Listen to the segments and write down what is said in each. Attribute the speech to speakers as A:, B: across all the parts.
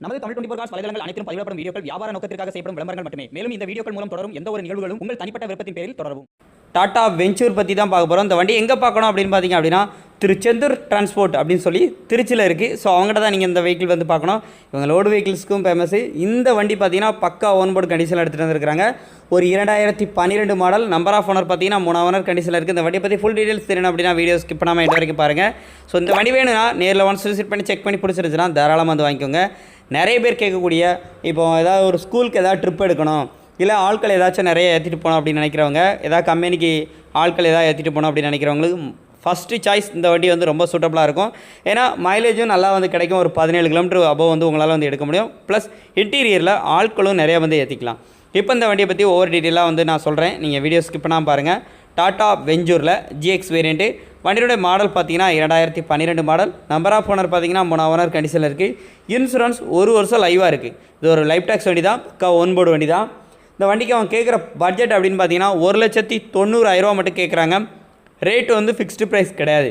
A: நமது தமிழ் 24 காஸ் வலைதளங்கள் அனைத்தும் பதிவிடப்படும் வீடியோக்கள் வியாபார நோக்கத்திற்காக செய்யப்படும் விளம்பரங்கள் மட்டுமே. மேலும் இந்த வீடியோக்கள் மூலம் தொடரும் எந்த ஒரு நிகழ்வுகளும் உங்கள் தனிப்பட்ட விருப்பத்தின் பேரில் தொடரவும். டாடா வெஞ்சூர் பற்றி தான் பார்க்க போகிறோம். இந்த வண்டி எங்கே பார்க்கணும் அப்படின்னு பார்த்தீங்க அப்படின்னா திருச்செந்தூர் டிரான்ஸ்போர்ட் அப்படின்னு சொல்லி திருச்சியில் இருக்குது. ஸோ அவங்ககிட்ட தான் நீங்கள் இந்த வெஹிக்கிள் வந்து பார்க்கணும். இவங்க லோடு வெஹிக்கிள்ஸ்க்கும் ஃபேமஸ். இந்த வண்டி பார்த்தீங்கன்னா பக்கா ஓன்போர்டு கண்டிஷனில் எடுத்துகிட்டு வந்துருக்காங்க. ஒரு 2012 மாடல். நம்பர் ஆஃப் ஓனர் பார்த்தீங்கன்னா 3 ஓனர் கண்டிஷனில் இருக்குது. இந்த வண்டி பற்றி ஃபுல் டீட்டெயில்ஸ் தெரியணும் அப்படின்னா வீடியோ ஸ்கிப் பண்ணாமல் எண்ட் வரைக்கும் பாருங்கள். ஸோ இந்த வண்டி வேணும்னா நேரில் ஒன்ஸ் விசிட் பண்ணி செக் பண்ணி பிடிச்சிருச்சுன்னா தாராளமாக வந்து வாங்கிக்கோங்க. நிறைய பேர் கேட்கக்கூடிய இப்போ ஏதாவது ஒரு ஸ்கூலுக்கு ஏதாவது ட்ரிப் எடுக்கணும், இல்லை ஆட்கள் ஏதாச்சும் நிறைய ஏற்றிட்டு போகணும் அப்படின்னு நினைக்கிறவங்க, ஏதாவது கம்பெனிக்கு ஆட்கள் ஏதாவது ஏற்றிட்டு போகணும் அப்படின்னு நினைக்கிறவங்களுக்கு ஃபஸ்ட்டு சாய்ஸ் இந்த வண்டி வந்து ரொம்ப சூட்டபுளாக இருக்கும். ஏன்னா மைலேஜும் நல்லா வந்து கிடைக்கும். ஒரு 17 கிலோமீட்டர் அபோவ் வந்து உங்களால் வந்து எடுக்க முடியும். ப்ளஸ் இன்டீரியரில் ஆட்களும் நிறைய வந்து ஏற்றிக்கலாம். இப்போ இந்த வண்டியை பற்றி ஒவ்வொரு டீட்டெயிலாக வந்து நான் சொல்கிறேன். நீங்கள் வீடியோ ஸ்கிப் பண்ணாமல் பாருங்கள். டாடா வெஞ்சூரில் GX வேரியண்ட்டு. வண்டியோடைய மாடல் பார்த்தீங்கன்னா 2012 மாடல். நம்பர் ஆஃப் ஓனர் பார்த்தீங்கன்னா 3 ஓனர் கண்டிஷனில் இருக்குது. இன்சூரன்ஸ் 1 வருஷம் லைவாக இருக்குது. இது ஒரு லைஃப் டேக்ஸ் வண்டி தான், பக்கா ஒன்போர்டு வண்டி தான். இந்த வண்டிக்கு அவங்க கேட்குற பட்ஜெட் அப்படின்னு பார்த்தீங்கன்னா 1,90,000 மட்டும் கேட்குறாங்க. ரேட்டு வந்து ஃபிக்ஸ்டு ப்ரைஸ் கிடையாது.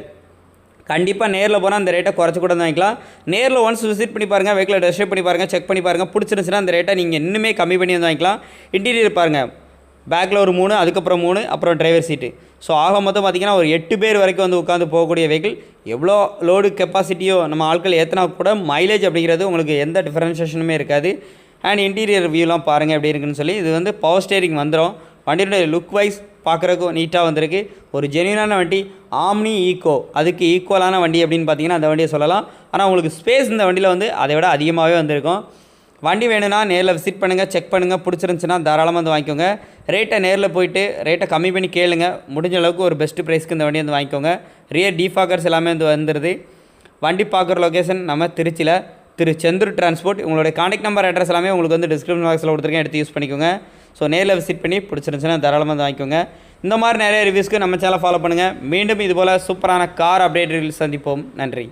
A: கண்டிப்பாக நேரில் போனால் அந்த ரேட்டை குறைச்சி கூட வாங்கிக்கலாம். நேரில் ஒன்ஸ் விசிட் பண்ணி பாருங்கள், வெஹிக்கிளை டெஸ்ட் பண்ணி பாருங்கள், செக் பண்ணி பாருங்கள். பிடிச்சிருந்துச்சுன்னா அந்த ரேட்டை நீங்கள் இன்னுமே கம்மி பண்ணி வந்து வாங்கிக்கலாம். இன்டீரியர் பாருங்கள், பேக்கில் ஒரு 3, அதுக்கப்புறம் 3, அப்புறம் டிரைவர் சீட்டு. ஸோ ஆக மொத்தம் பார்த்திங்கன்னா ஒரு 8 பேர் வரைக்கும் வந்து உட்காந்து போகக்கூடிய வெஹிக்கிள். எவ்வளோ லோடு கெப்பாசிட்டியோ நம்ம ஆட்கள் ஏற்றினா கூட மைலேஜ் அப்படிங்கிறது உங்களுக்கு எந்த டிஃபரன்ஷியேஷனுமே இருக்காது. அண்ட் இன்டீரியர் வியூலாம் பாருங்கள் எப்படி இருக்குன்னு சொல்லி. இது வந்து பவர் ஸ்டேரிங் வந்துடும். வண்டியோடைய லுக் வைஸ் பார்க்குறக்கும் நீட்டாக வந்திருக்கு. ஒரு ஜென்யூனான வண்டி. ஆம்னி ஈக்கோ அதுக்கு ஈக்குவலான வண்டி அப்படின்னு பார்த்தீங்கன்னா அந்த வண்டியை சொல்லலாம். ஆனால் உங்களுக்கு ஸ்பேஸ் இந்த வண்டியில் வந்து அதை விட அதிகமாகவே வந்திருக்கும். வண்டி வேணும்னா நேரில் விசிட் பண்ணுங்கள், செக் பண்ணுங்கள். பிடிச்சிருந்துச்சுன்னா தாராளமாக வந்து வாங்கிக்கோங்க. ரேட்டை நேரில் போயிட்டு ரேட்டை கம்மி பண்ணி கேளுங்க. முடிஞ்ச அளவுக்கு ஒரு பெஸ்ட்டு ப்ரைஸ்க்கு இந்த வண்டி வந்து வாங்கிக்கோங்க. ரியர் டிஃபாகர்ஸ் எல்லாமே வந்து வந்துடுது. வண்டி பார்க்குற லொக்கேஷன் நம்ம திருச்சியில் திருச்செந்தூர் டிரான்ஸ்போர்ட். உங்களுடைய கான்டாக்ட் நம்பர் அட்ரஸ் எல்லாமே உங்களுக்கு வந்து டிஸ்கிரிப்ஷன் பாக்ஸில் கொடுத்துருக்கேன், எடுத்து யூஸ் பண்ணிக்கோங்க. ஸோ நேரில் விசிட் பண்ணி பிடிச்சிருந்துச்சுன்னா தாராளமாக வந்து வாங்கிக்கோங்க. இந்த மாதிரி நிறைய ரிவ்யூஸ்க்கு நம்ம சேனலை ஃபாலோ பண்ணுங்கள். மீண்டும் இதுபோல் சூப்பரான கார் அப்டேட் சந்திப்போம். நன்றி.